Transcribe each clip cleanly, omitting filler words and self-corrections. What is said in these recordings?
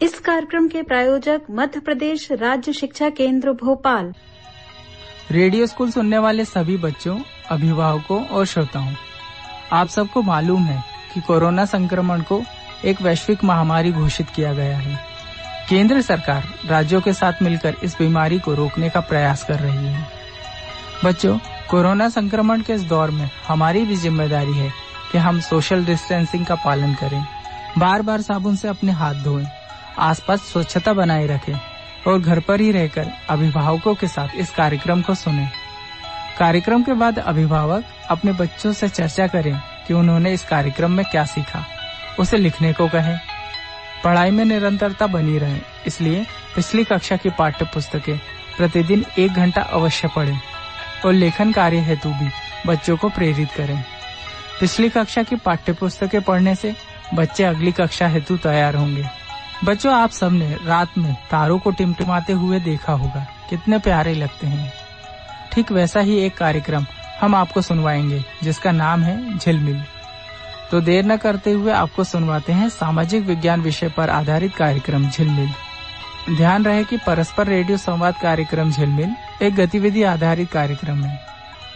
इस कार्यक्रम के प्रायोजक मध्य प्रदेश राज्य शिक्षा केंद्र भोपाल। रेडियो स्कूल सुनने वाले सभी बच्चों, अभिभावकों और श्रोताओं, आप सबको मालूम है कि कोरोना संक्रमण को एक वैश्विक महामारी घोषित किया गया है। केंद्र सरकार राज्यों के साथ मिलकर इस बीमारी को रोकने का प्रयास कर रही है। बच्चों, कोरोना संक्रमण के इस दौर में हमारी भी जिम्मेदारी है कि हम सोशल डिस्टेंसिंग का पालन करें, बार बार साबुन से अपने हाथ धोएं, आसपास स्वच्छता बनाए रखें और घर पर ही रहकर अभिभावकों के साथ इस कार्यक्रम को सुनें। कार्यक्रम के बाद अभिभावक अपने बच्चों से चर्चा करें कि उन्होंने इस कार्यक्रम में क्या सीखा, उसे लिखने को कहें। पढ़ाई में निरंतरता बनी रहे, इसलिए पिछली कक्षा की पाठ्य पुस्तकें प्रतिदिन 1 घंटा अवश्य पढ़ें और लेखन कार्य हेतु भी बच्चों को प्रेरित करें। पिछली कक्षा की पाठ्य पुस्तकें पढ़ने से बच्चे अगली कक्षा हेतु तैयार होंगे। बच्चों, आप सबने रात में तारों को टिमटिमाते हुए देखा होगा, कितने प्यारे लगते हैं। ठीक वैसा ही एक कार्यक्रम हम आपको सुनवाएंगे जिसका नाम है झिलमिल। तो देर न करते हुए आपको सुनवाते हैं सामाजिक विज्ञान विषय पर आधारित कार्यक्रम झिलमिल। ध्यान रहे कि परस्पर रेडियो संवाद कार्यक्रम झिलमिल एक गतिविधि आधारित कार्यक्रम है।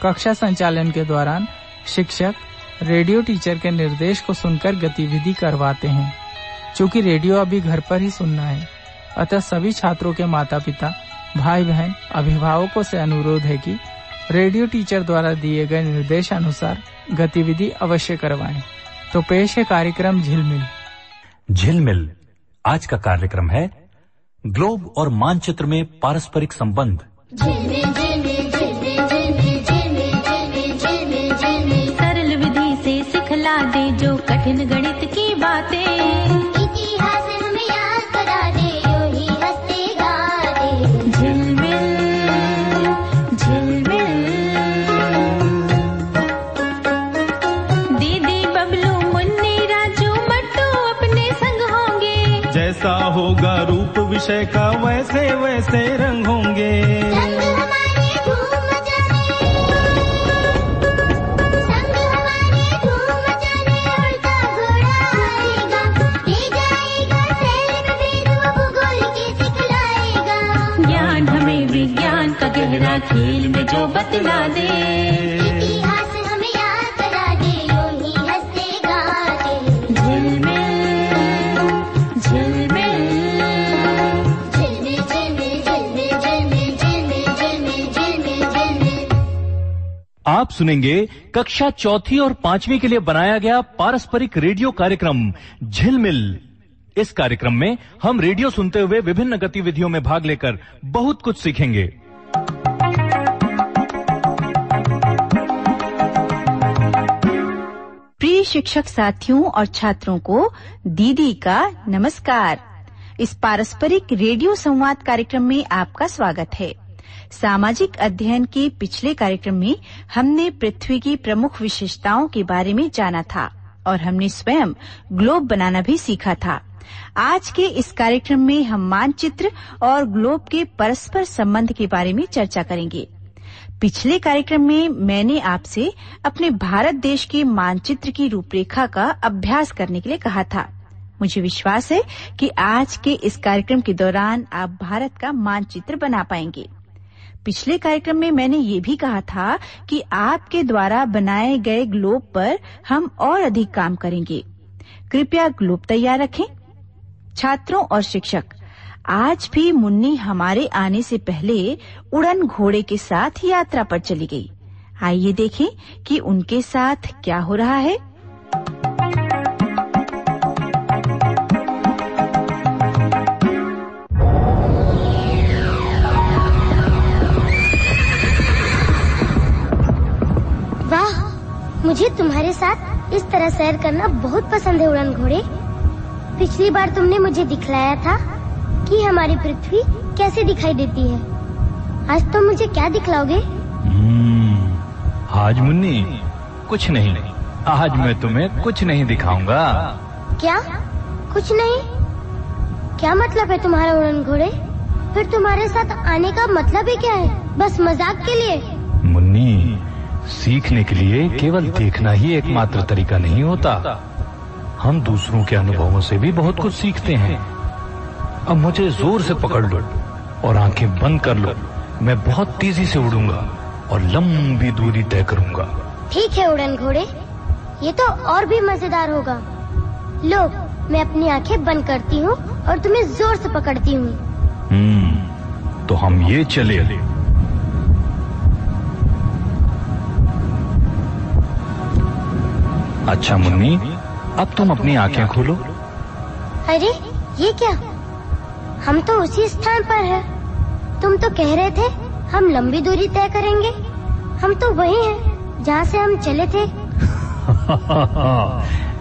कक्षा संचालन के दौरान शिक्षक रेडियो टीचर के निर्देश को सुनकर गतिविधि करवाते हैं। चूँकि रेडियो अभी घर पर ही सुनना है, अतः सभी छात्रों के माता पिता, भाई बहन, अभिभावकों से अनुरोध है कि रेडियो टीचर द्वारा दिए गए निर्देश अनुसार गतिविधि अवश्य करवाएं। तो पेश है कार्यक्रम झिलमिल। झिलमिल आज का कार्यक्रम है ग्लोब और मानचित्र में पारस्परिक संबंध। सरल विधि से सिखला दे जो कठिन गणित की बातें, इतिहास हमें याद करा दे, यूं ही हंसते गाते। झिलमिल झिलमिल। दीदी बबलू मुन्नी राजू मट्टू अपने संग होंगे, जैसा होगा रूप विषय का वैसे वैसे रंग होंगे। संग हमारे धूम मचाने, संग हमारे धूम मचाने, उड़ता घोड़ा आएगा, ले जाएगा सैर में वेद व भूगोल के सिखलाएगा। ज्ञान हमें विज्ञान का गहरा खेल में जो बतला दे, इतिहास हमें याद करा दे, यूं ही हंसते गाते। झिलमिल झिलमिल। आप सुनेंगे कक्षा 4वीं और 5वीं के लिए बनाया गया पारस्परिक रेडियो कार्यक्रम झिलमिल। इस कार्यक्रम में हम रेडियो सुनते हुए विभिन्न गतिविधियों में भाग लेकर बहुत कुछ सीखेंगे। प्रिय शिक्षक साथियों और छात्रों को दीदी का नमस्कार। इस पारस्परिक रेडियो संवाद कार्यक्रम में आपका स्वागत है। सामाजिक अध्ययन के पिछले कार्यक्रम में हमने पृथ्वी की प्रमुख विशेषताओं के बारे में जाना था और हमने स्वयं ग्लोब बनाना भी सीखा था। आज के इस कार्यक्रम में हम मानचित्र और ग्लोब के परस्पर संबंध के बारे में चर्चा करेंगे। पिछले कार्यक्रम में मैंने आपसे अपने भारत देश के मानचित्र की रूपरेखा का अभ्यास करने के लिए कहा था। मुझे विश्वास है कि आज के इस कार्यक्रम के दौरान आप भारत का मानचित्र बना पाएंगे। पिछले कार्यक्रम में मैंने ये भी कहा था कि आपके द्वारा बनाए गए ग्लोब पर हम और अधिक काम करेंगे। कृपया ग्लोब तैयार रखें। छात्रों और शिक्षक, आज भी मुन्नी हमारे आने से पहले उड़न घोड़े के साथ यात्रा पर चली गई। आइए देखें कि उनके साथ क्या हो रहा है। मुझे तुम्हारे साथ इस तरह सैर करना बहुत पसंद है उड़न घोड़े। पिछली बार तुमने मुझे दिखलाया था कि हमारी पृथ्वी कैसे दिखाई देती है। आज तुम मुझे क्या दिखलाओगे? आज मुन्नी कुछ नहीं, आज मैं तुम्हें कुछ नहीं दिखाऊंगा। क्या कुछ नहीं? क्या मतलब है तुम्हारा उड़न घोड़े? फिर तुम्हारे साथ आने का मतलब ही क्या है? बस मजाक के लिए? मुन्नी, सीखने के लिए केवल देखना ही एकमात्र तरीका नहीं होता। हम दूसरों के अनुभवों से भी बहुत कुछ सीखते हैं। अब मुझे जोर से पकड़ लो और आंखें बंद कर लो। मैं बहुत तेजी से उड़ूंगा और लंबी दूरी तय करूंगा। ठीक है उड़न घोड़े, ये तो और भी मजेदार होगा। लो, मैं अपनी आंखें बंद करती हूँ और तुम्हें जोर से पकड़ती हूँ। तो हम ये चले। अच्छा मुन्नी, अब तुम अपनी आंखें खोलो। अरे ये क्या, हम तो उसी स्थान पर हैं। तुम तो कह रहे थे हम लंबी दूरी तय करेंगे। हम तो वही हैं जहाँ से हम चले थे।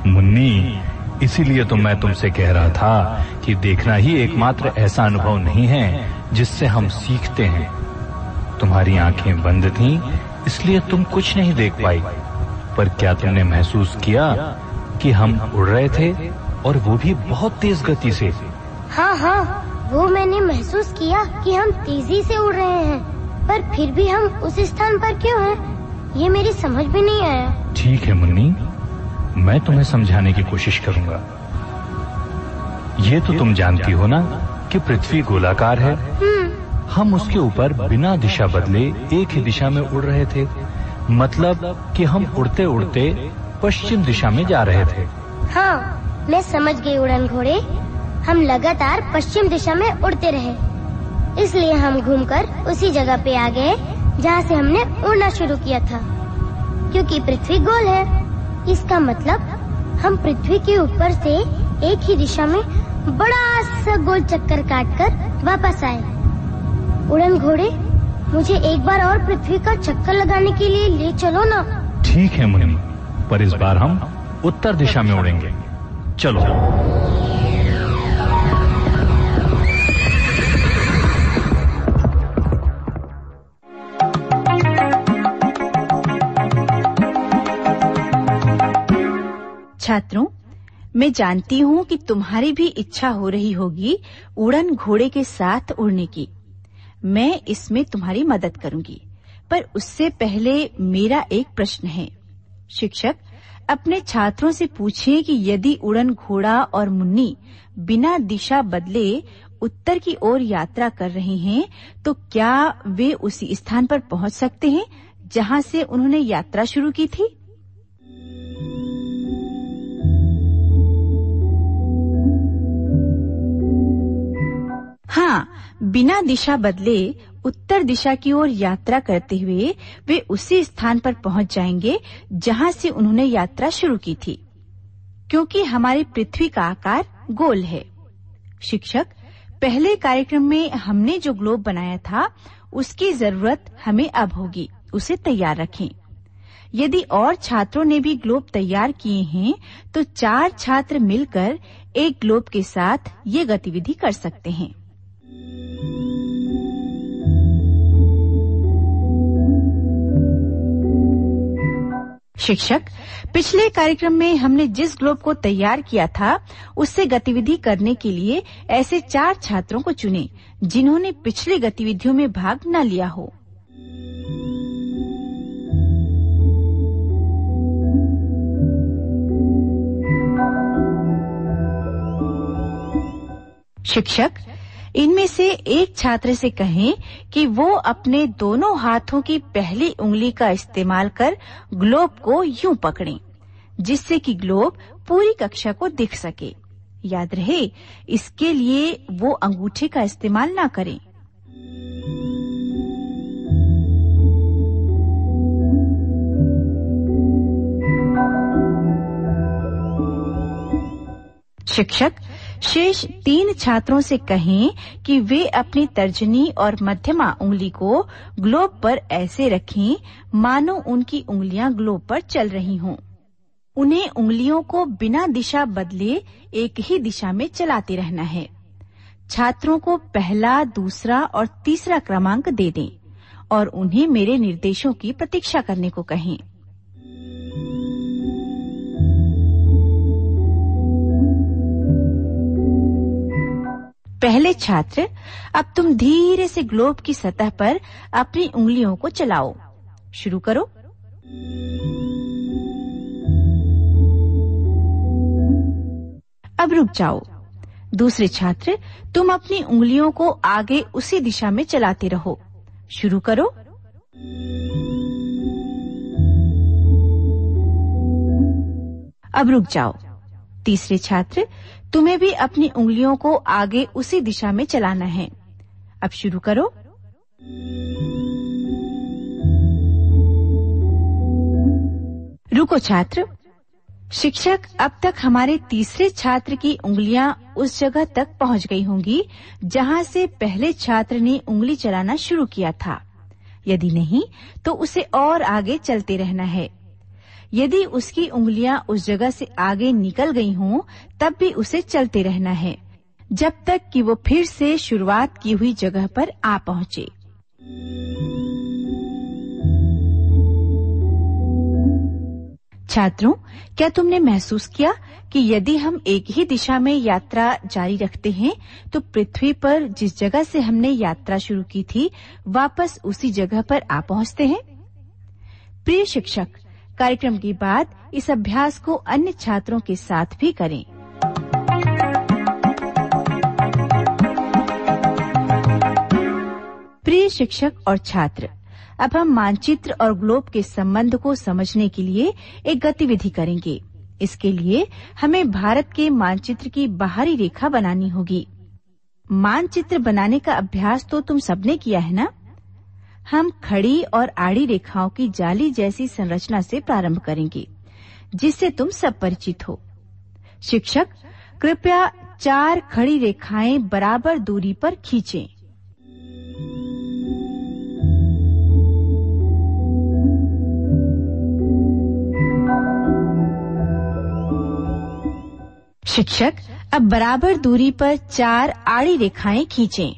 मुन्नी, इसीलिए तो मैं तुमसे कह रहा था कि देखना ही एकमात्र ऐसा अनुभव नहीं है जिससे हम सीखते हैं। तुम्हारी आंखें बंद थीं, इसलिए तुम कुछ नहीं देख पाई, पर क्या तुमने महसूस किया कि हम उड़ रहे थे, और वो भी बहुत तेज गति से? हाँ, वो मैंने महसूस किया कि हम तेजी से उड़ रहे हैं, पर फिर भी हम उस स्थान पर क्यों हैं? ये मेरी समझ में नहीं आया। ठीक है मुन्नी, मैं तुम्हें समझाने की कोशिश करूंगा। ये तो तुम जानती हो ना कि पृथ्वी गोलाकार है। हम उसके ऊपर बिना दिशा बदले एक ही दिशा में उड़ रहे थे। मतलब कि हम उड़ते उड़ते पश्चिम दिशा में जा रहे थे। हाँ, मैं समझ गई उड़न घोड़े। हम लगातार पश्चिम दिशा में उड़ते रहे, इसलिए हम घूमकर उसी जगह पे आ गए जहाँ से हमने उड़ना शुरू किया था। क्योंकि पृथ्वी गोल है, इसका मतलब हम पृथ्वी के ऊपर से एक ही दिशा में बड़ा सा गोल चक्कर काटकर वापस आए। उड़न घोड़े, मुझे एक बार और पृथ्वी का चक्कर लगाने के लिए ले चलो ना। ठीक है मुन्नी, पर इस बार हम उत्तर दिशा में उड़ेंगे। चलो। छात्रों, मैं जानती हूँ कि तुम्हारी भी इच्छा हो रही होगी उड़न घोड़े के साथ उड़ने की। मैं इसमें तुम्हारी मदद करूंगी, पर उससे पहले मेरा एक प्रश्न है। शिक्षक, अपने छात्रों से पूछिए कि यदि उड़न घोड़ा और मुन्नी बिना दिशा बदले उत्तर की ओर यात्रा कर रहे हैं, तो क्या वे उसी स्थान पर पहुंच सकते हैं जहां से उन्होंने यात्रा शुरू की थी? हाँ, बिना दिशा बदले उत्तर दिशा की ओर यात्रा करते हुए वे उसी स्थान पर पहुंच जाएंगे जहां से उन्होंने यात्रा शुरू की थी, क्योंकि हमारी पृथ्वी का आकार गोल है। शिक्षक, पहले कार्यक्रम में हमने जो ग्लोब बनाया था उसकी जरूरत हमें अब होगी, उसे तैयार रखें। यदि और छात्रों ने भी ग्लोब तैयार किए हैं तो 4 छात्र मिलकर एक ग्लोब के साथ ये गतिविधि कर सकते हैं। शिक्षक, पिछले कार्यक्रम में हमने जिस ग्लोब को तैयार किया था उससे गतिविधि करने के लिए ऐसे 4 छात्रों को चुने जिन्होंने पिछली गतिविधियों में भाग न लिया हो। शिक्षक, इनमें से एक छात्र से कहें कि वो अपने दोनों हाथों की पहली उंगली का इस्तेमाल कर ग्लोब को यूं पकड़ें, जिससे कि ग्लोब पूरी कक्षा को दिख सके। याद रहे, इसके लिए वो अंगूठे का इस्तेमाल ना करें। शिक्षक, शेष 3 छात्रों से कहें कि वे अपनी तर्जनी और मध्यमा उंगली को ग्लोब पर ऐसे रखें मानो उनकी उंगलियां ग्लोब पर चल रही हों। उन्हें उंगलियों को बिना दिशा बदले एक ही दिशा में चलाते रहना है। छात्रों को पहला, दूसरा और तीसरा क्रमांक दे दें और उन्हें मेरे निर्देशों की प्रतीक्षा करने को कहें। पहले छात्र, अब तुम धीरे से ग्लोब की सतह पर अपनी उंगलियों को चलाओ। शुरू करो। अब रुक जाओ। दूसरे छात्र, तुम अपनी उंगलियों को आगे उसी दिशा में चलाते रहो। शुरू करो। अब रुक जाओ। तीसरे छात्र, तुम्हें भी अपनी उंगलियों को आगे उसी दिशा में चलाना है। अब शुरू करो। रुको छात्र। शिक्षक, अब तक हमारे तीसरे छात्र की उंगलियां उस जगह तक पहुंच गई होंगी जहां से पहले छात्र ने उंगली चलाना शुरू किया था। यदि नहीं तो उसे और आगे चलते रहना है। यदि उसकी उंगलियां उस जगह से आगे निकल गई हों, तब भी उसे चलते रहना है जब तक कि वो फिर से शुरुआत की हुई जगह पर आ पहुंचे। छात्रों, क्या तुमने महसूस किया कि यदि हम एक ही दिशा में यात्रा जारी रखते हैं तो पृथ्वी पर जिस जगह से हमने यात्रा शुरू की थी वापस उसी जगह पर आ पहुंचते हैं? प्रिय शिक्षक, कार्यक्रम के बाद इस अभ्यास को अन्य छात्रों के साथ भी करें। प्रिय शिक्षक और छात्र, अब हम मानचित्र और ग्लोब के संबंध को समझने के लिए एक गतिविधि करेंगे। इसके लिए हमें भारत के मानचित्र की बाहरी रेखा बनानी होगी। मानचित्र बनाने का अभ्यास तो तुम सबने किया है ना? हम खड़ी और आड़ी रेखाओं की जाली जैसी संरचना से प्रारंभ करेंगे, जिससे तुम सब परिचित हो। शिक्षक, कृपया 4 खड़ी रेखाएं बराबर दूरी पर खींचें। शिक्षक, अब बराबर दूरी पर 4 आड़ी रेखाएं खींचें।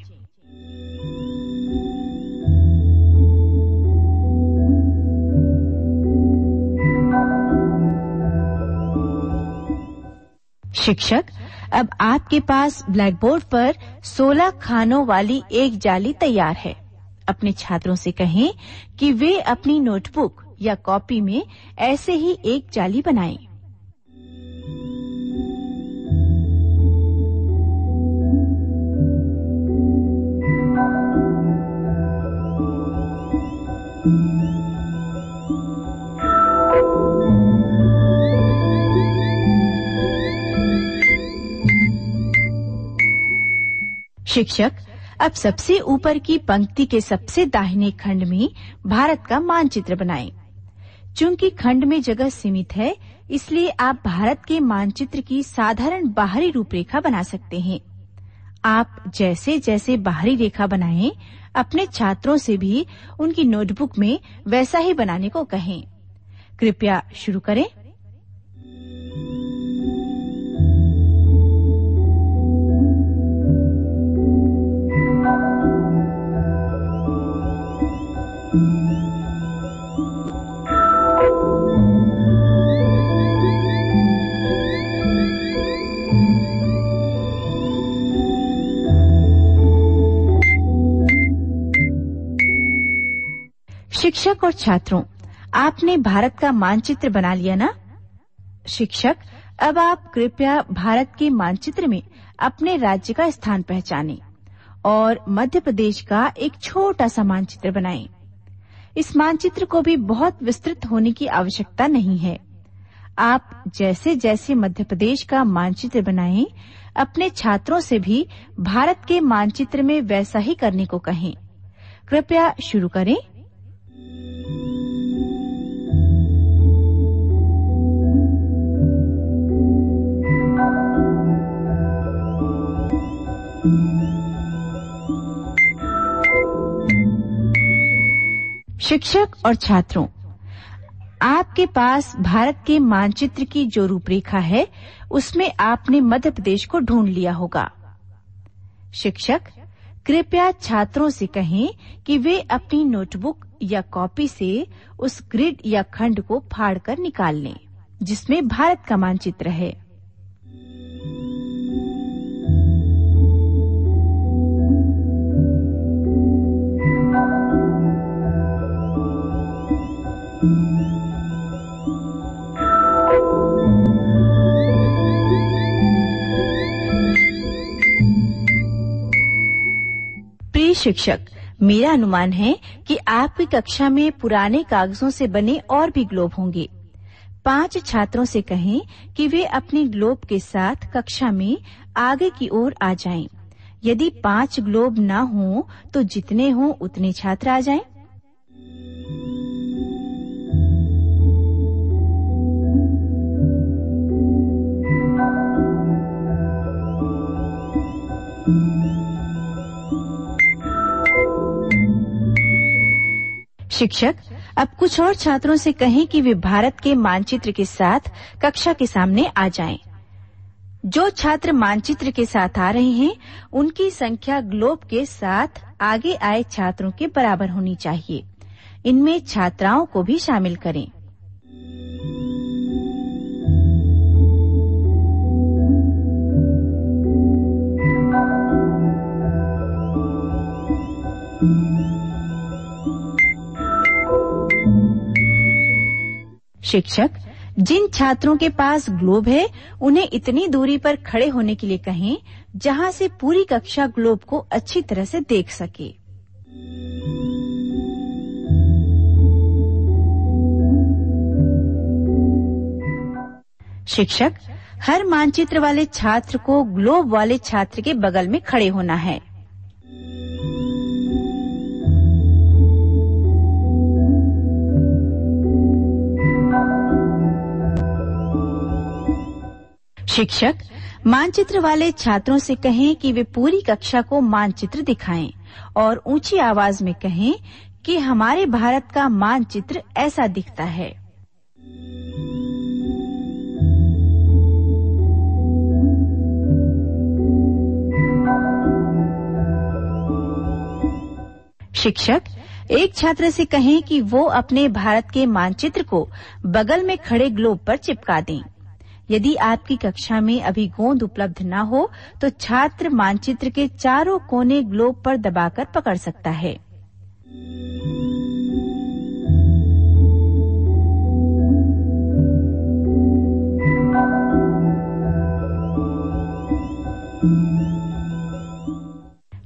शिक्षक, अब आपके पास ब्लैक बोर्ड पर 16 खानों वाली एक जाली तैयार है। अपने छात्रों से कहें कि वे अपनी नोटबुक या कॉपी में ऐसे ही एक जाली बनाएं। शिक्षक, अब सबसे ऊपर की पंक्ति के सबसे दाहिने खंड में भारत का मानचित्र बनाएं। चूंकि खंड में जगह सीमित है, इसलिए आप भारत के मानचित्र की साधारण बाहरी रूपरेखा बना सकते हैं। आप जैसे जैसे बाहरी रेखा बनाएं, अपने छात्रों से भी उनकी नोटबुक में वैसा ही बनाने को कहें। कृपया शुरू करें। शिक्षक और छात्रों, आपने भारत का मानचित्र बना लिया ना? शिक्षक, अब आप कृपया भारत के मानचित्र में अपने राज्य का स्थान पहचानें और मध्य प्रदेश का एक छोटा सा मानचित्र बनाएं। इस मानचित्र को भी बहुत विस्तृत होने की आवश्यकता नहीं है। आप जैसे जैसे मध्य प्रदेश का मानचित्र बनाएं, अपने छात्रों से भी भारत के मानचित्र में वैसा ही करने को कहें। कृपया शुरू करें। शिक्षक और छात्रों, आपके पास भारत के मानचित्र की जो रूपरेखा है, उसमें आपने मध्य प्रदेश को ढूंढ लिया होगा। शिक्षक, कृपया छात्रों से कहें कि वे अपनी नोटबुक या कॉपी से उस ग्रिड या खंड को फाड़कर निकाल लें, जिसमें भारत का मानचित्र है। प्रिय शिक्षक, मेरा अनुमान है कि आपकी कक्षा में पुराने कागजों से बने और भी ग्लोब होंगे। 5 छात्रों से कहें कि वे अपने ग्लोब के साथ कक्षा में आगे की ओर आ जाएं। यदि 5 ग्लोब ना हो तो जितने हों उतने छात्र आ जाएं। शिक्षक, अब कुछ और छात्रों से कहें कि वे भारत के मानचित्र के साथ कक्षा के सामने आ जाएं। जो छात्र मानचित्र के साथ आ रहे हैं, उनकी संख्या ग्लोब के साथ आगे आए छात्रों के बराबर होनी चाहिए। इनमें छात्राओं को भी शामिल करें। शिक्षक, जिन छात्रों के पास ग्लोब है उन्हें इतनी दूरी पर खड़े होने के लिए कहें जहां से पूरी कक्षा ग्लोब को अच्छी तरह से देख सके। शिक्षक, हर मानचित्र वाले छात्र को ग्लोब वाले छात्र के बगल में खड़े होना है। शिक्षक, मानचित्र वाले छात्रों से कहें कि वे पूरी कक्षा को मानचित्र दिखाएं और ऊंची आवाज में कहें कि हमारे भारत का मानचित्र ऐसा दिखता है। शिक्षक, एक छात्र से कहें कि वो अपने भारत के मानचित्र को बगल में खड़े ग्लोब पर चिपका दें। यदि आपकी कक्षा में अभी गोंद उपलब्ध न हो तो छात्र मानचित्र के चारों कोने ग्लोब पर दबाकर पकड़ सकता है।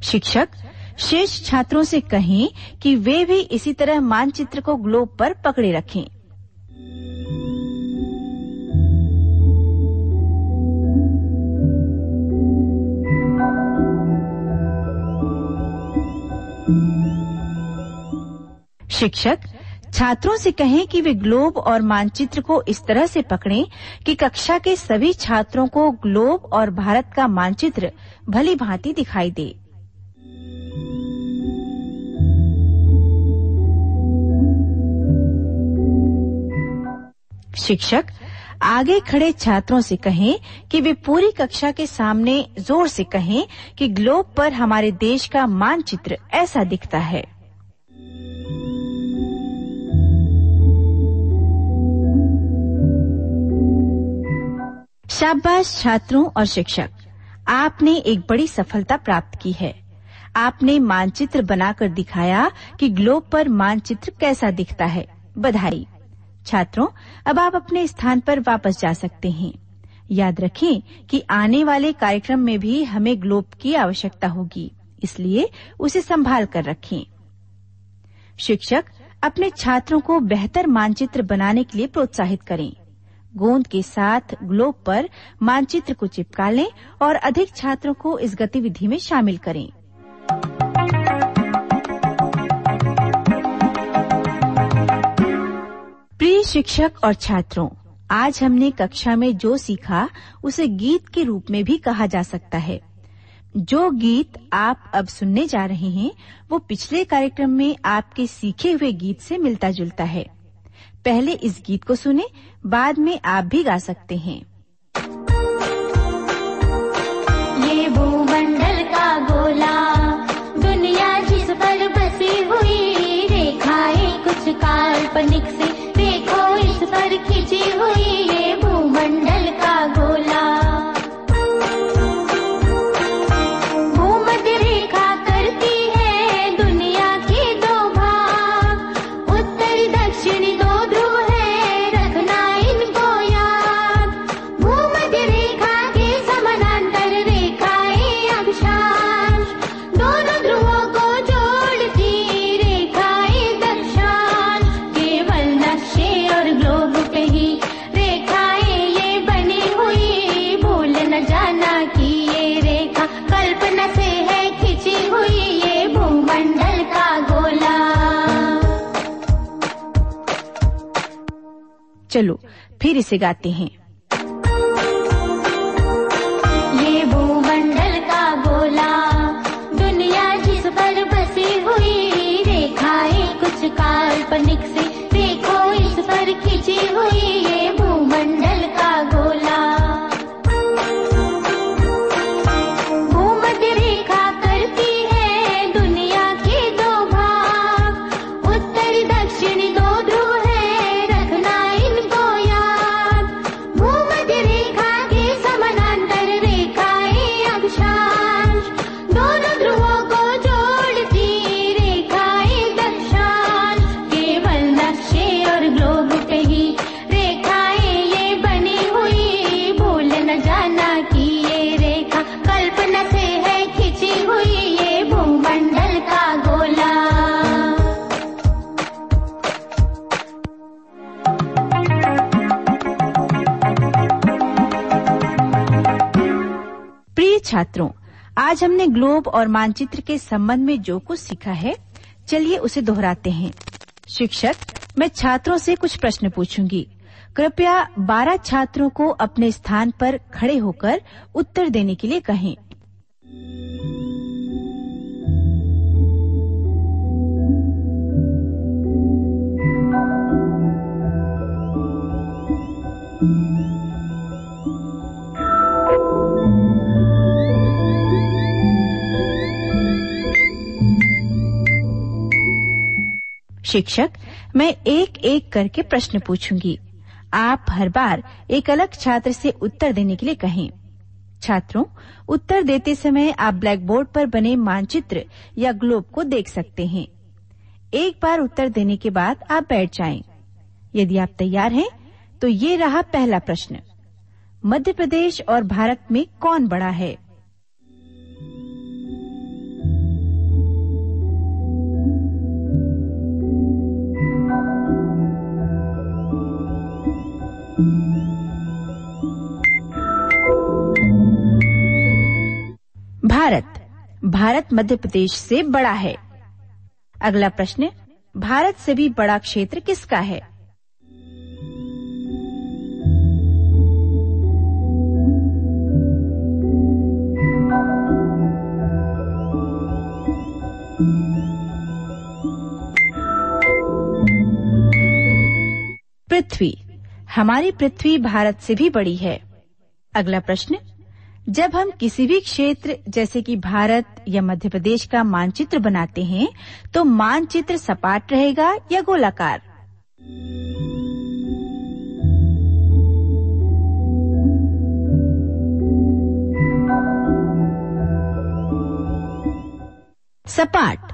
शिक्षक, शेष छात्रों से कहें कि वे भी इसी तरह मानचित्र को ग्लोब पर पकड़े रखें। शिक्षक, छात्रों से कहें कि वे ग्लोब और मानचित्र को इस तरह से पकड़ें कि कक्षा के सभी छात्रों को ग्लोब और भारत का मानचित्र भली भांति दिखाई दे। शिक्षक, आगे खड़े छात्रों से कहें कि वे पूरी कक्षा के सामने जोर से कहें कि ग्लोब पर हमारे देश का मानचित्र ऐसा दिखता है। शाबाश छात्रों और शिक्षक, आपने एक बड़ी सफलता प्राप्त की है। आपने मानचित्र बनाकर दिखाया कि ग्लोब पर मानचित्र कैसा दिखता है। बधाई। छात्रों, अब आप अपने स्थान पर वापस जा सकते हैं। याद रखें कि आने वाले कार्यक्रम में भी हमें ग्लोब की आवश्यकता होगी, इसलिए उसे संभाल कर रखें। शिक्षक, अपने छात्रों को बेहतर मानचित्र बनाने के लिए प्रोत्साहित करें। गोंद के साथ ग्लोब पर मानचित्र को चिपका लें और अधिक छात्रों को इस गतिविधि में शामिल करें। प्रिय शिक्षक और छात्रों, आज हमने कक्षा में जो सीखा उसे गीत के रूप में भी कहा जा सकता है। जो गीत आप अब सुनने जा रहे हैं वो पिछले कार्यक्रम में आपके सीखे हुए गीत से मिलता जुलता है। पहले इस गीत को सुने, बाद में आप भी गा सकते हैं। ये भूमंडल का गोला, दुनिया जिस पर बसी हुई, रेखाएं कुछ काल्पनिक से देखो इस पर खिंची हुई। ये भूमंडल का गोला, भूमध्य रेखा करती है दुनिया के दो भाग, उत्तरी दक्षिणी दो ध्रुव है, रखना इनको याद। भूमध्य रेखा के समानांतर रेखाएं चलो फिर इसे गाते हैं। ये भूमंडल का गोला, दुनिया जिस पर बसी हुई, रेखाएं कुछ काल्पनिक से देखो इस पर खिंची हुई, ये भूमंडल का गोला। भूमध्य रेखा करती है दुनिया के दो भाग, उत्तर दक्षिण दो ध्रुव है, रखना इनको याद। भूमध्य रेखा के समानांतर रेखाएं अक्षांश, दोनों ध्रुवों को जोड़ती रेखाएं दक्षांश। केवल नक्शे और ग्लोब पे ही रेखाएं ये बनी हुई, भूल न जाना कि ये रेखा कल्पना से है खिंची हुई, ये भूमंडल का गोला। प्रिय छात्रों, आज हमने ग्लोब और मानचित्र के संबंध में जो कुछ सीखा है, चलिए उसे दोहराते हैं। शिक्षक, मैं छात्रों से कुछ प्रश्न पूछूंगी। कृपया 12 छात्रों को अपने स्थान पर खड़े होकर उत्तर देने के लिए कहें। शिक्षक, मैं एक एक करके प्रश्न पूछूंगी। आप हर बार एक अलग छात्र से उत्तर देने के लिए कहें। छात्रों, उत्तर देते समय आप ब्लैक बोर्ड पर बने मानचित्र या ग्लोब को देख सकते हैं। एक बार उत्तर देने के बाद आप बैठ जाएं। यदि आप तैयार हैं, तो ये रहा पहला प्रश्न। मध्य प्रदेश और भारत में कौन बड़ा है? भारत मध्य प्रदेश से बड़ा है। अगला प्रश्न, भारत से भी बड़ा क्षेत्र किसका है? पृथ्वी। हमारी पृथ्वी भारत से भी बड़ी है। अगला प्रश्न, जब हम किसी भी क्षेत्र जैसे कि भारत या मध्य प्रदेश का मानचित्र बनाते हैं, तो मानचित्र सपाट रहेगा या गोलाकार? सपाट।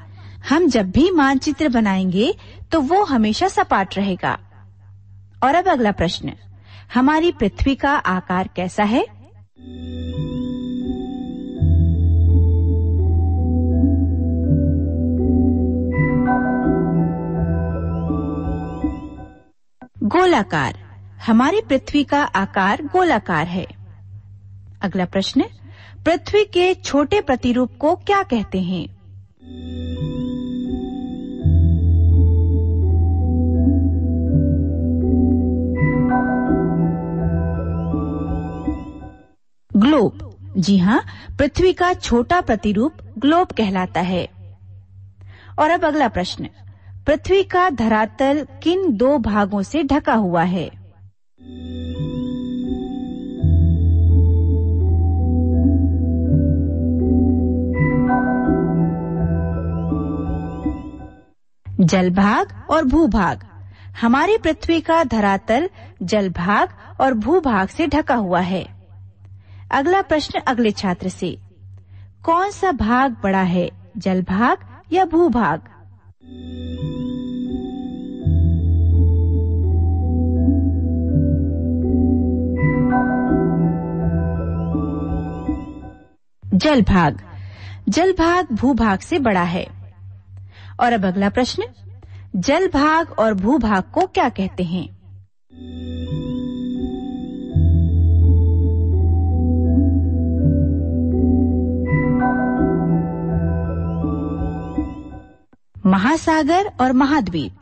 हम जब भी मानचित्र बनाएंगे तो वो हमेशा सपाट रहेगा। और अब अगला प्रश्न, हमारी पृथ्वी का आकार कैसा है? गोलाकार। हमारी पृथ्वी का आकार गोलाकार है। अगला प्रश्न, पृथ्वी के छोटे प्रतिरूप को क्या कहते हैं? ग्लोब। जी हाँ, पृथ्वी का छोटा प्रतिरूप ग्लोब कहलाता है। और अब अगला प्रश्न, पृथ्वी का धरातल किन दो भागों से ढका हुआ है? जलभाग और भूभाग। हमारी पृथ्वी का धरातल जलभाग और भूभाग से ढका हुआ है। अगला प्रश्न अगले छात्र से, कौन सा भाग बड़ा है, जलभाग या भूभाग? जलभाग। जलभाग भूभाग से बड़ा है। और अब अगला प्रश्न, जलभाग और भूभाग को क्या कहते हैं? महासागर और महाद्वीप।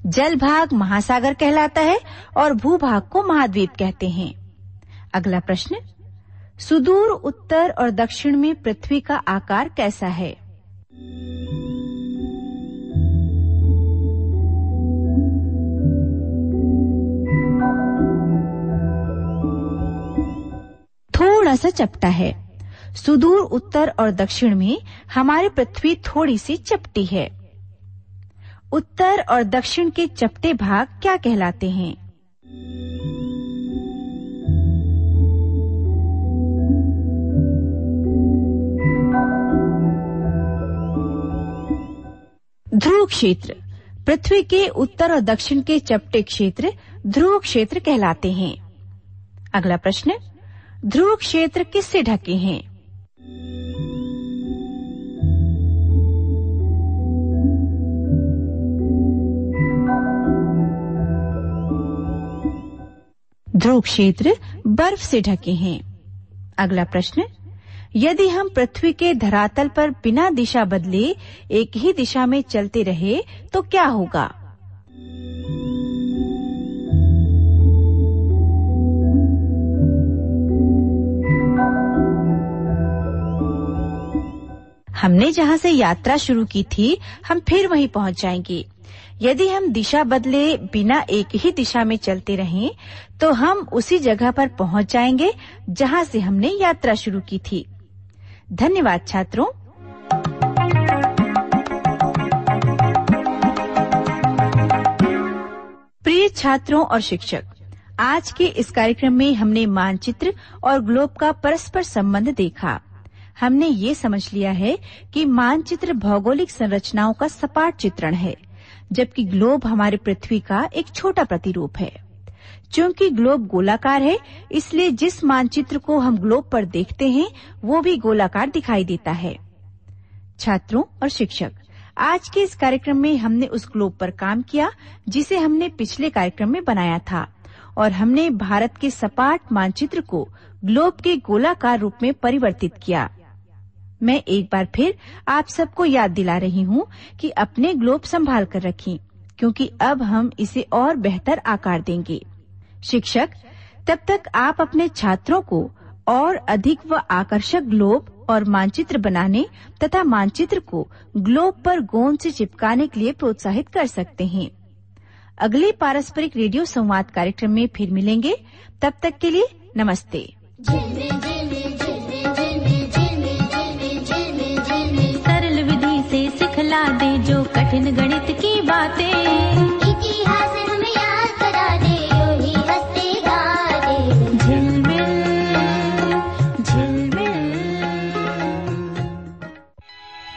जल भाग महासागर कहलाता है और भूभाग को महाद्वीप कहते हैं। अगला प्रश्न, सुदूर उत्तर और दक्षिण में पृथ्वी का आकार कैसा है? थोड़ा सा चपटा है। सुदूर उत्तर और दक्षिण में हमारी पृथ्वी थोड़ी सी चपटी है। उत्तर और दक्षिण के चपटे भाग क्या कहलाते हैं? ध्रुव क्षेत्र। पृथ्वी के उत्तर और दक्षिण के चपटे क्षेत्र ध्रुव क्षेत्र कहलाते हैं। अगला प्रश्न, ध्रुव क्षेत्र किससे ढके हैं? ध्रुव क्षेत्र बर्फ से ढके हैं। अगला प्रश्न, यदि हम पृथ्वी के धरातल पर बिना दिशा बदले एक ही दिशा में चलते रहे तो क्या होगा? हमने जहां से यात्रा शुरू की थी हम फिर वहीं पहुंच जाएंगे। यदि हम दिशा बदले बिना एक ही दिशा में चलते रहें तो हम उसी जगह पर पहुंच जाएंगे जहां से हमने यात्रा शुरू की थी। धन्यवाद छात्रों। प्रिय छात्रों और शिक्षक, आज के इस कार्यक्रम में हमने मानचित्र और ग्लोब का परस्पर संबंध देखा। हमने ये समझ लिया है कि मानचित्र भौगोलिक संरचनाओं का सपाट चित्रण है, जबकि ग्लोब हमारी पृथ्वी का एक छोटा प्रतिरूप है। चूंकि ग्लोब गोलाकार है, इसलिए जिस मानचित्र को हम ग्लोब पर देखते हैं वो भी गोलाकार दिखाई देता है। छात्रों और शिक्षक, आज के इस कार्यक्रम में हमने उस ग्लोब पर काम किया जिसे हमने पिछले कार्यक्रम में बनाया था, और हमने भारत के सपाट मानचित्र को ग्लोब के गोलाकार रूप में परिवर्तित किया। मैं एक बार फिर आप सबको याद दिला रही हूँ कि अपने ग्लोब संभाल कर रखें, क्योंकि अब हम इसे और बेहतर आकार देंगे। शिक्षक, तब तक आप अपने छात्रों को और अधिक व आकर्षक ग्लोब और मानचित्र बनाने तथा मानचित्र को ग्लोब पर गोंद से चिपकाने के लिए प्रोत्साहित कर सकते हैं। अगले पारस्परिक रेडियो संवाद कार्यक्रम में फिर मिलेंगे। तब तक के लिए नमस्ते। सरल विधि से सिखला दे जो कठिन गणित की बातें, इतिहास हमें याद करा दे, यूं ही हंसते गाते। झिलमिल झिलमिल।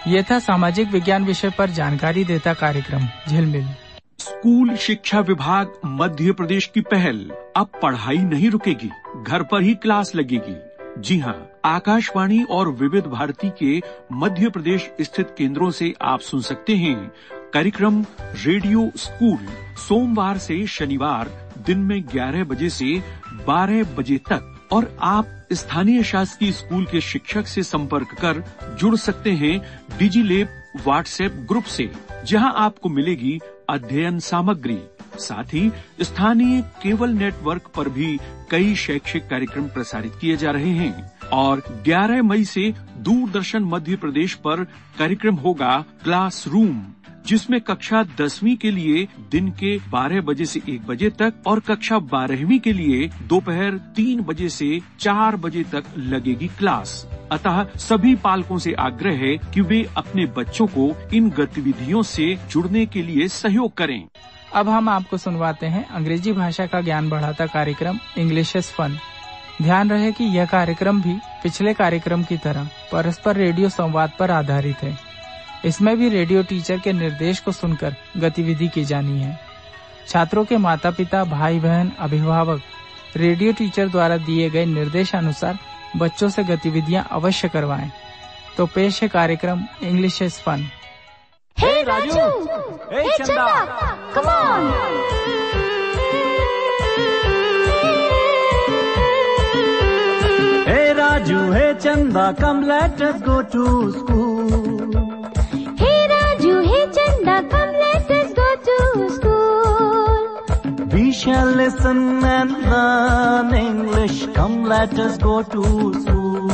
ये था सामाजिक विज्ञान विषय पर जानकारी देता कार्यक्रम झिलमिल। स्कूल शिक्षा विभाग मध्य प्रदेश की पहल। अब पढ़ाई नहीं रुकेगी, घर पर ही क्लास लगेगी। जी हाँ, आकाशवाणी और विविध भारती के मध्य प्रदेश स्थित केंद्रों से आप सुन सकते हैं कार्यक्रम रेडियो स्कूल, सोमवार से शनिवार दिन में 11 बजे से 12 बजे तक। और आप स्थानीय शासकीय स्कूल के शिक्षक से संपर्क कर जुड़ सकते हैं डिजिलेब व्हाट्सएप ग्रुप से, जहां आपको मिलेगी अध्ययन सामग्री। साथ ही स्थानीय केबल नेटवर्क पर भी कई शैक्षिक कार्यक्रम प्रसारित किए जा रहे हैं। और 11 मई से दूरदर्शन मध्य प्रदेश पर कार्यक्रम होगा क्लासरूम, जिसमें कक्षा 10वीं के लिए दिन के 12 बजे से 1 बजे तक और कक्षा 12वीं के लिए दोपहर 3 बजे से 4 बजे तक लगेगी क्लास। अतः सभी पालकों से आग्रह है कि वे अपने बच्चों को इन गतिविधियों से जुड़ने के लिए सहयोग करें। अब हम आपको सुनवाते हैं अंग्रेजी भाषा का ज्ञान बढ़ाता कार्यक्रम इंग्लिश इज फन। ध्यान रहे कि यह कार्यक्रम भी पिछले कार्यक्रम की तरह परस्पर रेडियो संवाद पर आधारित है। इसमें भी रेडियो टीचर के निर्देश को सुनकर गतिविधि की जानी है। छात्रों के माता पिता, भाई बहन, अभिभावक रेडियो टीचर द्वारा दिए गए निर्देशानुसार बच्चों से गतिविधियां अवश्य करवाएं। तो पेश है कार्यक्रम इंग्लिश इज फन। हे राजू, हे चंदा, come on. Hey Raju, hey Chanda, come let us go to school. Hey Raju, hey Chanda, come let us go to school. shall listen and learn English. Come, let us go to school.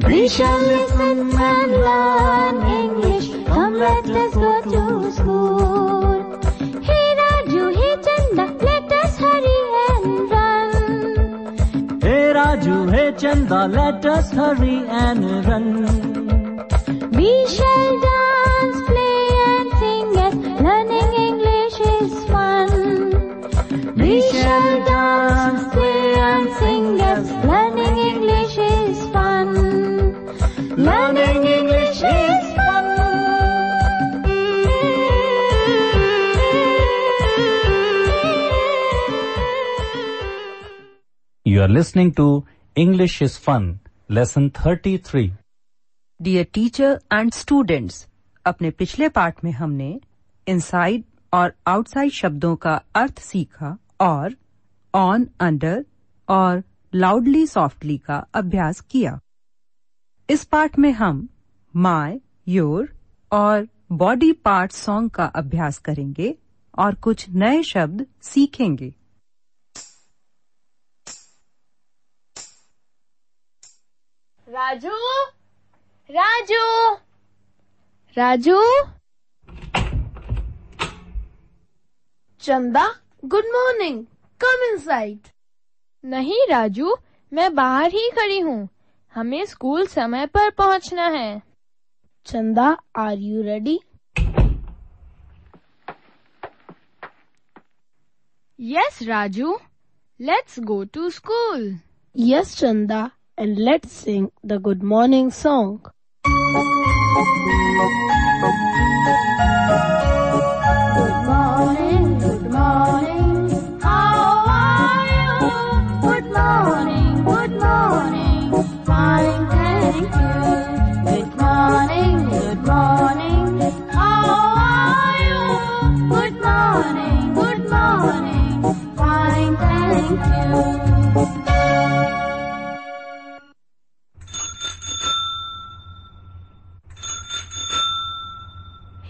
We shall listen and learn English. Come, let us go to school. Hey Raju, hey Chanda, let us hurry and run. Hey Raju, hey Chanda, let us hurry and run. We shall dance, play and sing as learning English is fun. We shall dance, play and sing as Learning English is fun. learning English is fun. You are listening to English is Fun, Lesson 33. Dear teacher and students, अपने पिछले पाठ में हमने inside और outside शब्दों का अर्थ सीखा और ऑन, अंडर और लाउडली सॉफ्टली का अभ्यास किया। इस पाठ में हम माय, योर और बॉडी पार्ट सॉन्ग का अभ्यास करेंगे और कुछ नए शब्द सीखेंगे। राजू, राजू, राजू। चंदा, गुड मॉर्निंग, कम इनसाइड। नहीं राजू, मैं बाहर ही खड़ी हूँ, हमें स्कूल समय पर पहुँचना है। Chanda, are you ready? Yes Raju, let's go to school. Yes Chanda, and let's sing the good morning song. Good morning, good morning. How are you? Good morning, good morning. Fine, thank you. Good morning, good morning. How are you? Good morning, good morning. Fine, thank you.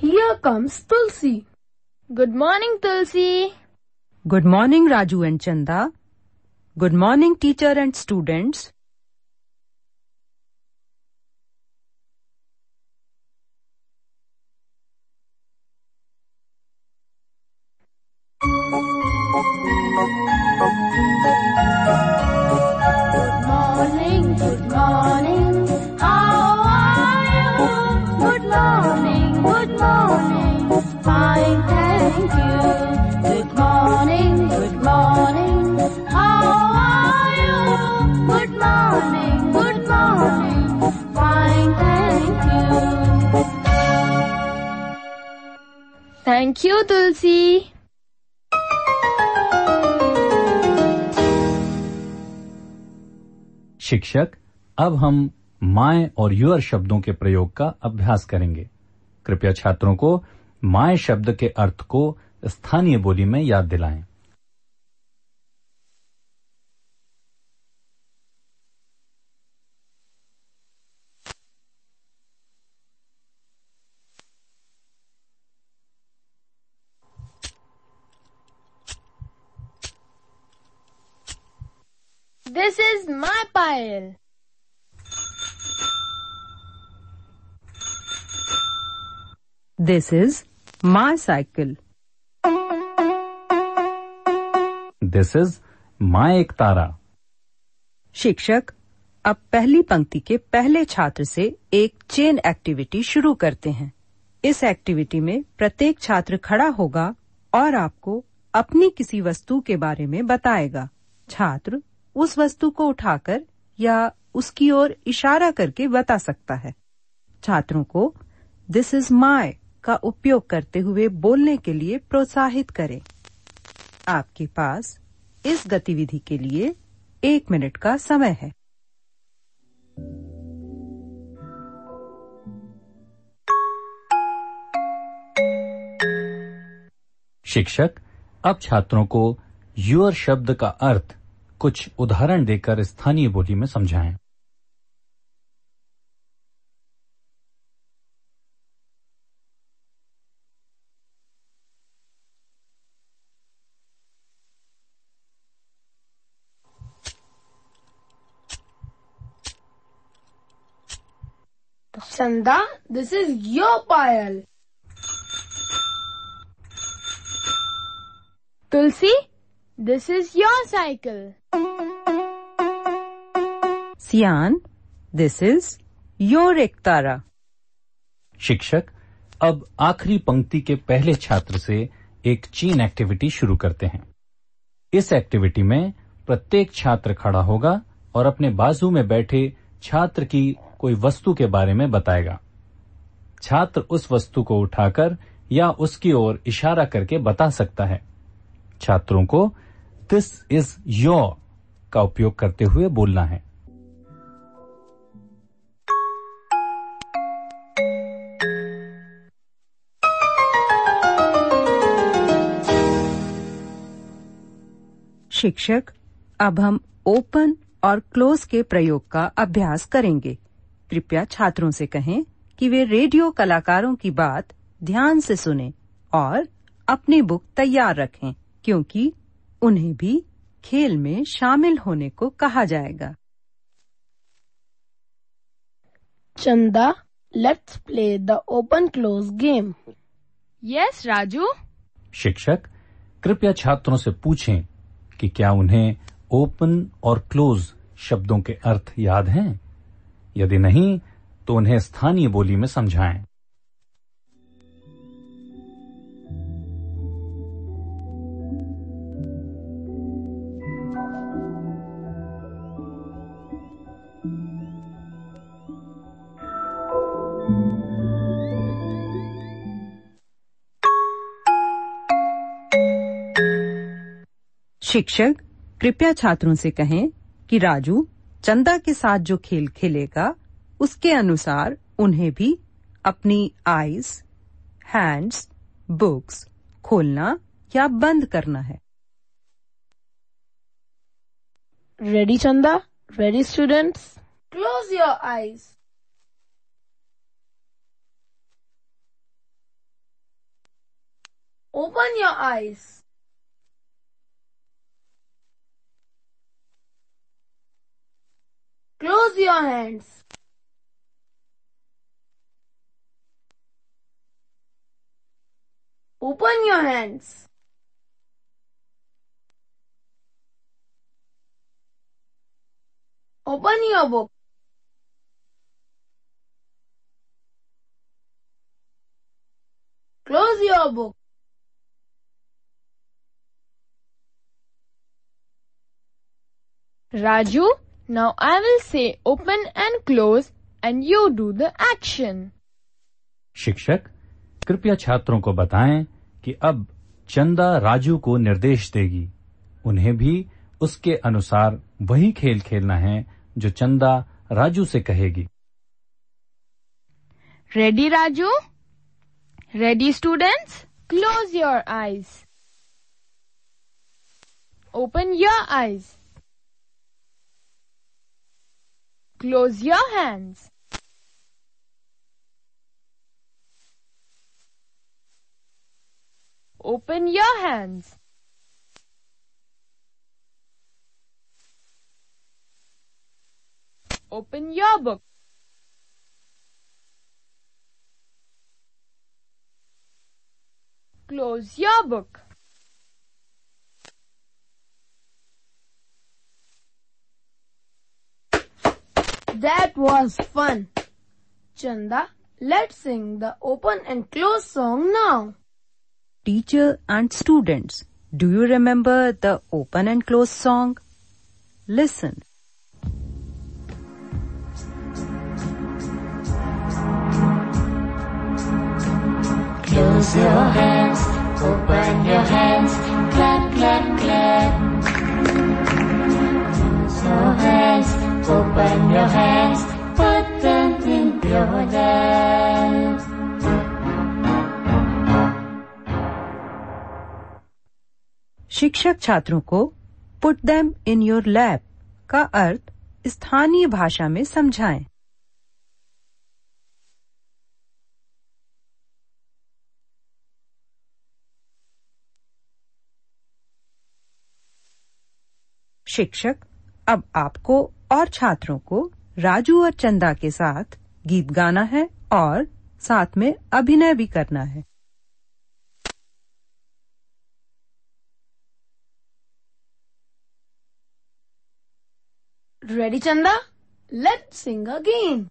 Here comes Tulsi. Good morning, Tulsi. Good morning Raju and Chanda. Good morning teacher and students. Good morning, good morning. How are you? Good morning, good morning. Fine, thank you. Good morning, good morning. How are you? Good morning, good morning. Fine, thank you. Thank you, Tulsi. शिक्षक, अब हम my और your शब्दों के प्रयोग का अभ्यास करेंगे। कृपया छात्रों को माय शब्द के अर्थ को स्थानीय बोली में याद दिलाएं। This is my pile. This is my cycle. This is my एक तारा। शिक्षक, अब पहली पंक्ति के पहले छात्र से एक चेन एक्टिविटी शुरू करते हैं। इस एक्टिविटी में प्रत्येक छात्र खड़ा होगा और आपको अपनी किसी वस्तु के बारे में बताएगा। छात्र उस वस्तु को उठाकर या उसकी ओर इशारा करके बता सकता है। छात्रों को दिस इज माय का उपयोग करते हुए बोलने के लिए प्रोत्साहित करें। आपके पास इस गतिविधि के लिए 1 मिनट का समय है। शिक्षक, अब छात्रों को योर शब्द का अर्थ कुछ उदाहरण देकर स्थानीय बोली में समझाएं। Chanda, this is your pile. Tulsi, this is your cycle. Sian, this is your Ektara. शिक्षक अब आखिरी पंक्ति के पहले छात्र से एक चेन एक्टिविटी शुरू करते हैं। इस एक्टिविटी में प्रत्येक छात्र खड़ा होगा और अपने बाजू में बैठे छात्र की कोई वस्तु के बारे में बताएगा। छात्र उस वस्तु को उठाकर या उसकी ओर इशारा करके बता सकता है। छात्रों को दिस इज योर का उपयोग करते हुए बोलना है। शिक्षक, अब हम ओपन और क्लोज के प्रयोग का अभ्यास करेंगे। कृपया छात्रों से कहें कि वे रेडियो कलाकारों की बात ध्यान से सुनें और अपनी बुक तैयार रखें, क्योंकि उन्हें भी खेल में शामिल होने को कहा जाएगा। Chanda, let's play the open-close game. Yes, Raju. शिक्षक, कृपया छात्रों से पूछें कि क्या उन्हें ओपन और क्लोज शब्दों के अर्थ याद हैं? यदि नहीं, तो उन्हें स्थानीय बोली में समझाएं। शिक्षक, कृपया छात्रों से कहें कि राजू चंदा के साथ जो खेल खेलेगा उसके अनुसार उन्हें भी अपनी आईज, हैंड्स, बुक्स खोलना या बंद करना है। Ready, Chanda? Ready, students? Close your eyes. Open your eyes. Close your hands. Open your hands. Open your book. Close your book. Raju, now I will say open and close and you do the action. शिक्षक, कृपया छात्रों को बताएं कि अब चंदा राजू को निर्देश देगी। उन्हें भी उसके अनुसार वही खेल खेलना है जो चंदा राजू से कहेगी। Ready, Raju? Ready, students? Close your eyes. Open your eyes. Close your hands. Open your hands. Open your book. Close your book. That was fun. Chanda, let's sing the open and close song now. Teacher and students, do you remember the open and close song? Listen. Close your hands, open your hands, clap, clap, clap. Close your hands, open your hands, put them in your lap. शिक्षक छात्रों को put them in your lap का अर्थ स्थानीय भाषा में समझाएं। शिक्षक अब आपको और छात्रों को राजू और चंदा के साथ गीत गाना है और साथ में अभिनय भी करना है। Ready, Chanda? Let's sing again.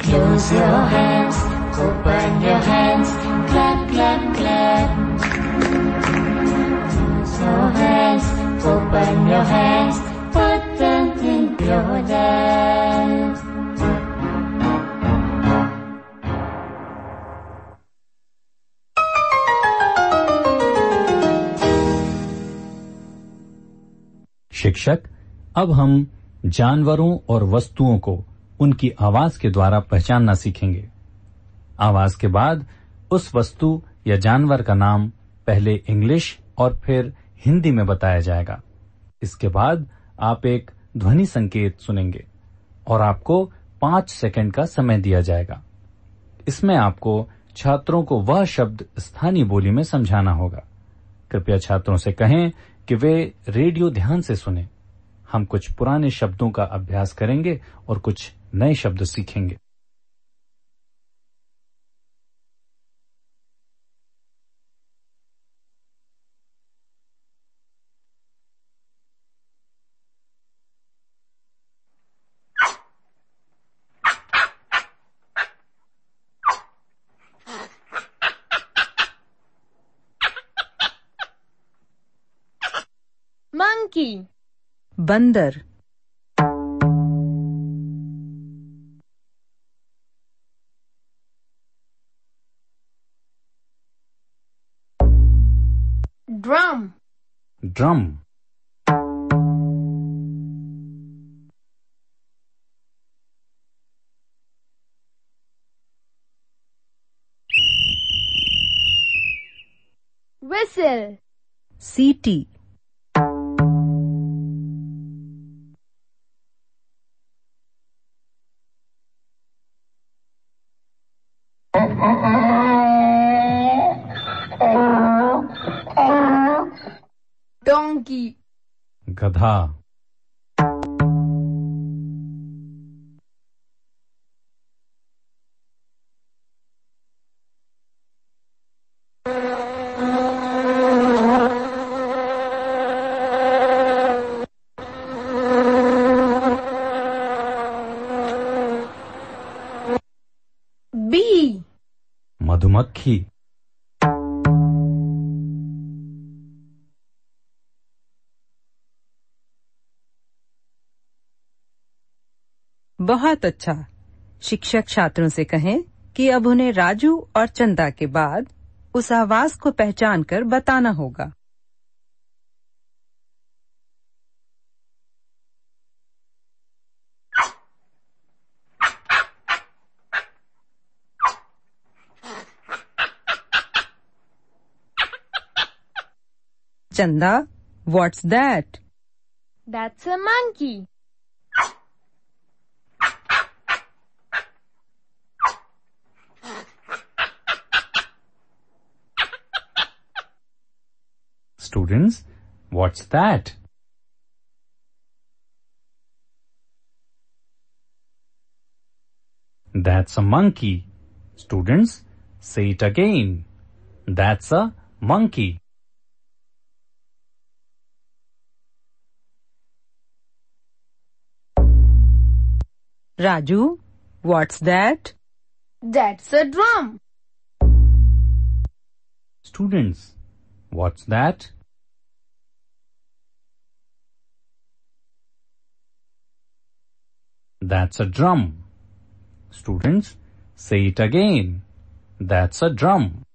Close your hands, open your hands, clap, clap, clap. Close your hands, open your hands, put them in your lap. शिक्षक, अब हम जानवरों और वस्तुओं को उनकी आवाज के द्वारा पहचानना सीखेंगे। आवाज के बाद उस वस्तु या जानवर का नाम पहले इंग्लिश और फिर हिंदी में बताया जाएगा। इसके बाद आप एक ध्वनि संकेत सुनेंगे और आपको 5 सेकंड का समय दिया जाएगा। इसमें आपको छात्रों को वह शब्द स्थानीय बोली में समझाना होगा। कृपया छात्रों से कहें कि वे रेडियो ध्यान से सुनें। हम कुछ पुराने शब्दों का अभ्यास करेंगे और कुछ नए शब्द सीखेंगे। Monkey. बंदर। Drum. ड्रम। Whistle. सीटी। Donkey. गधा। Bee. मधुमक्खी। बहुत अच्छा। शिक्षक छात्रों से कहें कि अब उन्हें राजू और चंदा के बाद उस आवाज को पहचान कर बताना होगा। चंदा, what's that? That's a monkey. Students, what's that? That's a monkey. Students, say it again. That's a monkey. Raju, what's that? That's a drum. Students, what's that? That's a drum. Students, say it again. That's a drum.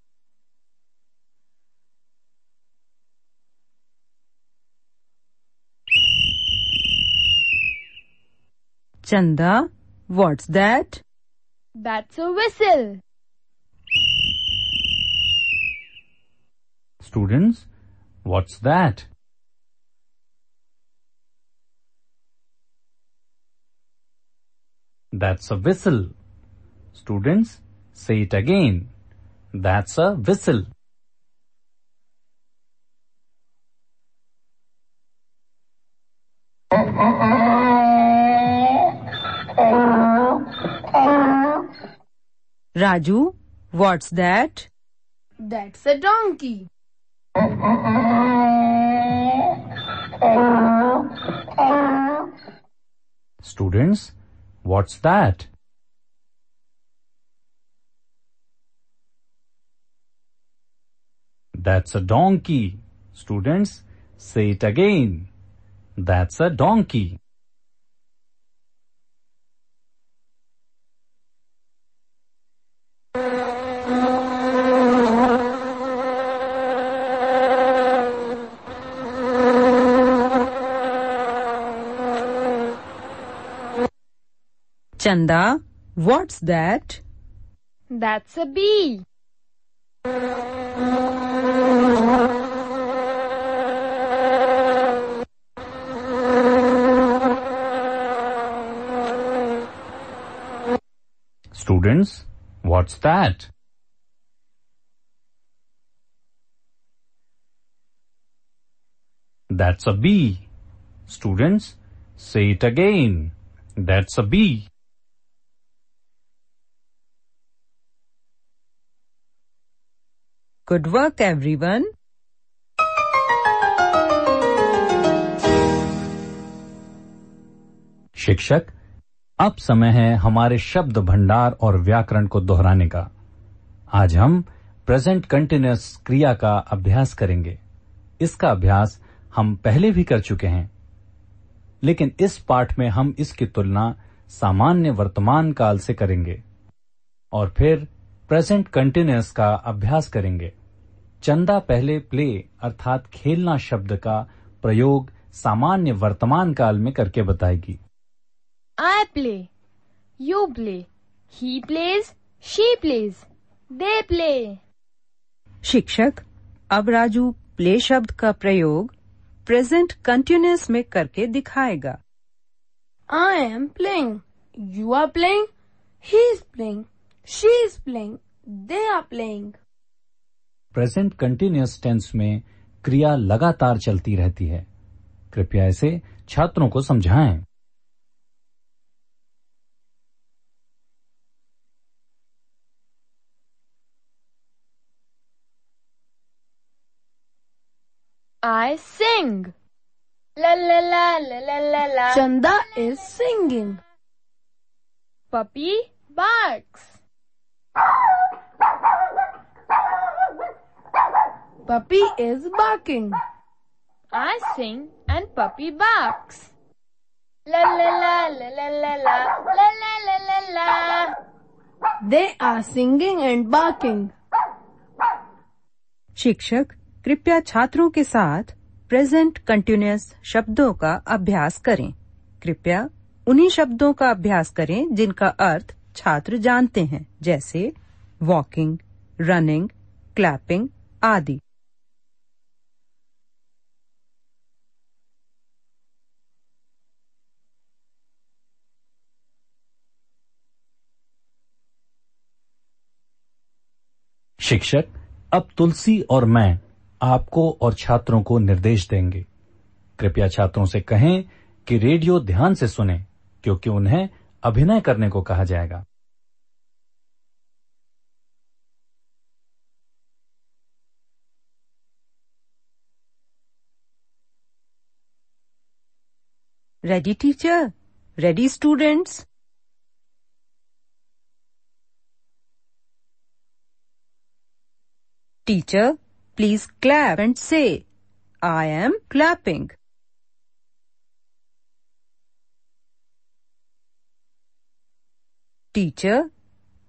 Chanda, what's that? That's a whistle. Students, what's that? That's a whistle. Students, say it again. That's a whistle. Raju, what's that? That's a donkey. Students, what's that? That's a donkey. Students, say it again. That's a donkey. Chanda, what's that? That's a bee. Students, what's that? That's a bee. Students, say it again. That's a bee. Good work, everyone. शिक्षक, अब समय है हमारे शब्द भंडार और व्याकरण को दोहराने का। आज हम प्रेजेंट कंटीन्यूअस क्रिया का अभ्यास करेंगे। इसका अभ्यास हम पहले भी कर चुके हैं, लेकिन इस पाठ में हम इसकी तुलना सामान्य वर्तमान काल से करेंगे और फिर प्रेजेंट कंटीन्यूअस का अभ्यास करेंगे। चंदा पहले प्ले अर्थात खेलना शब्द का प्रयोग सामान्य वर्तमान काल में करके बताएगी। I play. You play. He plays. She plays. They play. शिक्षक, अब राजू प्ले शब्द का प्रयोग प्रेजेंट कंटीन्यूअस में करके दिखाएगा। I am playing. You are playing. He is playing. She is playing. They are playing. Present continuous tense में क्रिया लगातार चलती रहती है। कृपया इसे छात्रों को समझाएं। I sing. La la la la la la la. Chanda is singing. Puppy barks. Puppy is barking. I sing and puppy barks. La la la la la la la la la la la la. They are singing and barking. शिक्षक, कृपया छात्रों के साथ present continuous शब्दों का अभ्यास करें। कृपया उन्हीं शब्दों का अभ्यास करें जिनका अर्थ छात्र जानते हैं, जैसे वॉकिंग, रनिंग, क्लैपिंग आदि। शिक्षक, अब तुलसी और मैं आपको और छात्रों को निर्देश देंगे। कृपया छात्रों से कहें कि रेडियो ध्यान से सुनें, क्योंकि उन्हें अभिनय करने को कहा जाएगा। Ready teacher? Ready students? Teacher, please clap and say, I am clapping. Teacher,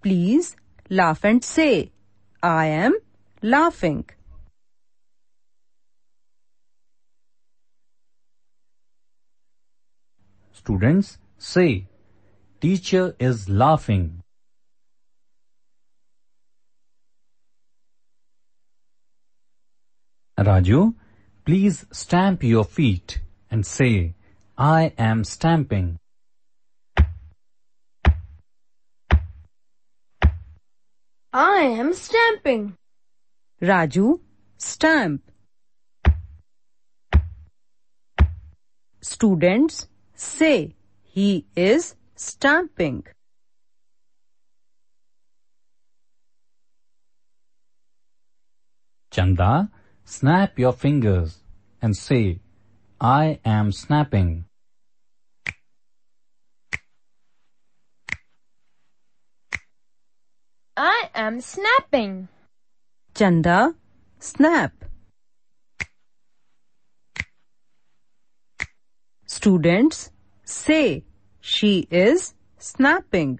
please laugh and say, I am laughing. Students, say, teacher is laughing. Raju, please stamp your feet and say, I am stamping. I am stamping. Raju, stamp. Students, say he is stamping. Chanda, snap your fingers and say, I am snapping. I am snapping. Chanda, snap. Students, say she is snapping.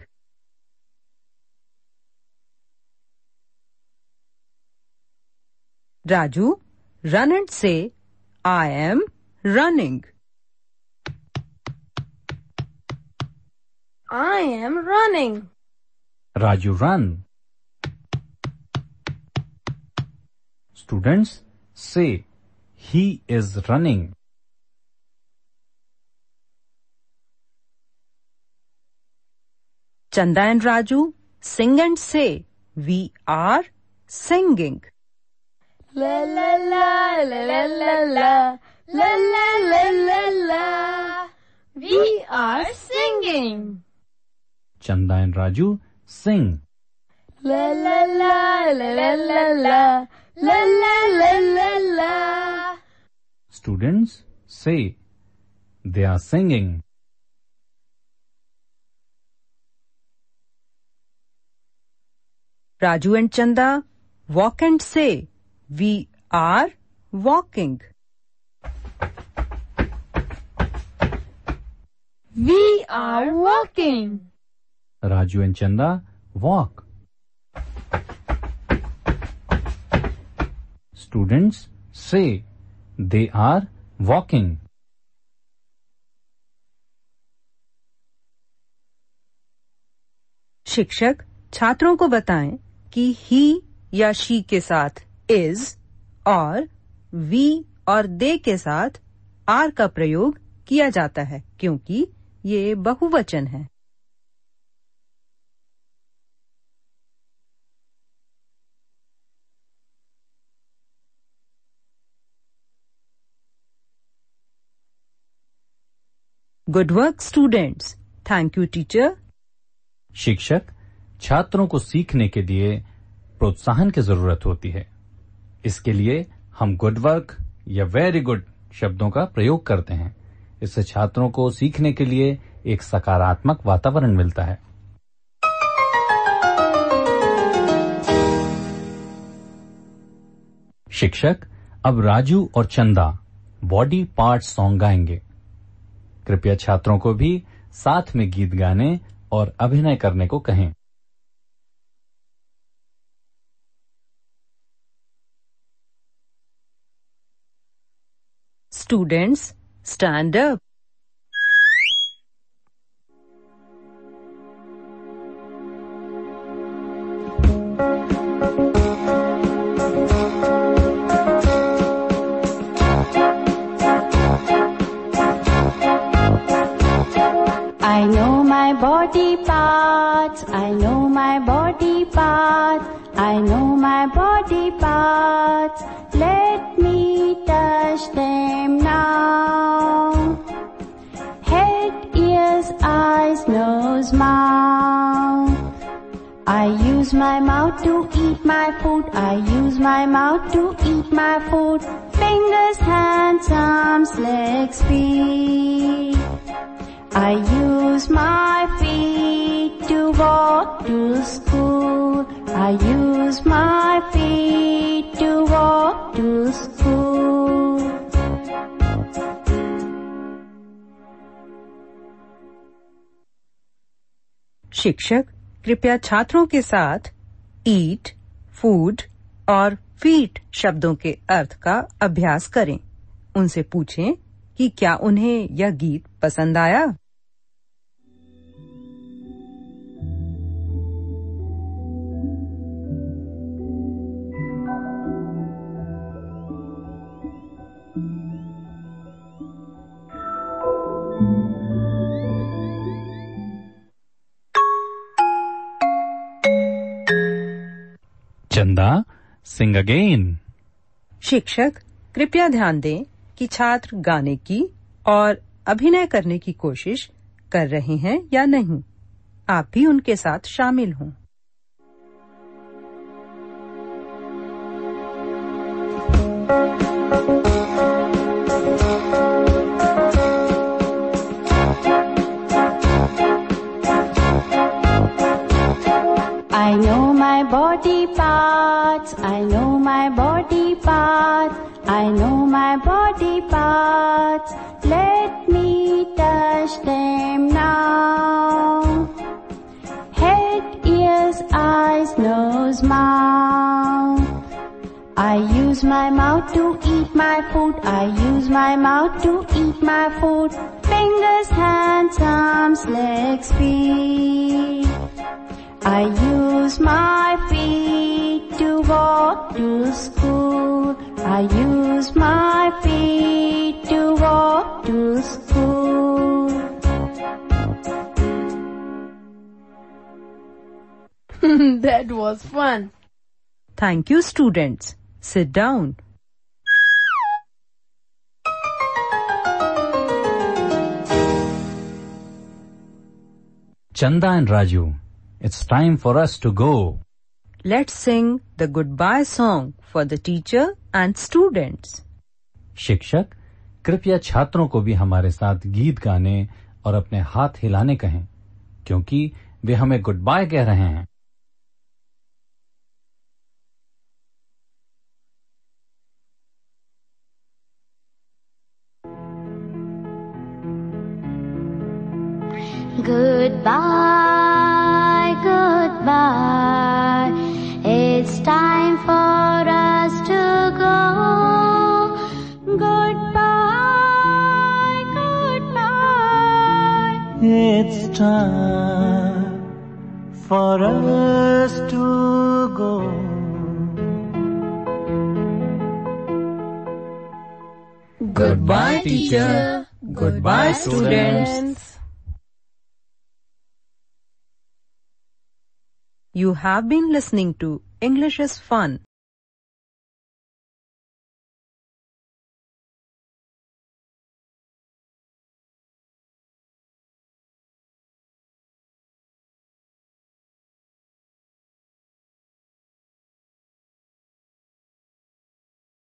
Raju, run and say, I am running. I am running. Raju, run. Students, say, he is running. Chanda and Raju, sing and say, we are singing. La la la la la la la la la la la la. We are singing. Chanda and Raju, sing. La la la la la la la la la la la la. Students, say, they are singing. Raju and Chanda, walk and say, we are walking. We are walking. Raju and Chanda, walk. Students, say, they are walking. शिक्षक छात्रों को बताएं कि ही या she के साथ is और we और they के साथ are का प्रयोग किया जाता है क्योंकि ये बहुवचन है। Good work students. Thank you teacher. शिक्षक छात्रों को सीखने के लिए प्रोत्साहन की जरूरत होती है। इसके लिए हम गुड वर्क या वेरी गुड शब्दों का प्रयोग करते हैं। इससे छात्रों को सीखने के लिए एक सकारात्मक वातावरण मिलता है। शिक्षक अब राजू और चंदा बॉडी पार्ट सॉन्ग गाएंगे। कृपया छात्रों को भी साथ में गीत गाने और अभिनय करने को कहें। Students stand up. I know my body parts, I know my body parts, I know my body parts, let me touch them now. Head, ears, eyes, nose, mouth. I use my mouth to eat my food, I use my mouth to eat my food. Fingers, hands, arms, legs, feet. I use my feet to walk to school. I use my feet to walk to school. शिक्षक कृपया छात्रों के साथ ईट, food और feet शब्दों के अर्थ का अभ्यास करें। उनसे पूछें कि क्या उन्हें यह गीत पसंद आया। चंदा, सिंग अगेन। शिक्षक कृपया ध्यान दें कि छात्र गाने की और अभिनय करने की कोशिश कर रहे हैं या नहीं। आप भी उनके साथ शामिल हों। I know my body parts, I know my body parts, I know my body parts. Let me touch them now. Head, ears, eyes, nose, mouth. I use my mouth to eat my food, I use my mouth to eat my food. Fingers, hands, arms, legs, feet. I use my feet to walk to school. I use my feet to walk to school. That was fun. Thank you, students. Sit down. Chanda and Raju, it's time for us to go. Let's sing the goodbye song for the teacher and students. शिक्षक, कृपया छात्रों को भी हमारे साथ गीत गाने और अपने हाथ हिलाने कहें, क्योंकि वे हमें गुड बाय कह रहे हैं। Goodbye, goodbye. It's time for us to go. Goodbye, goodbye. It's time for us to go. Goodbye, teacher. Goodbye, students. You have been listening to English is Fun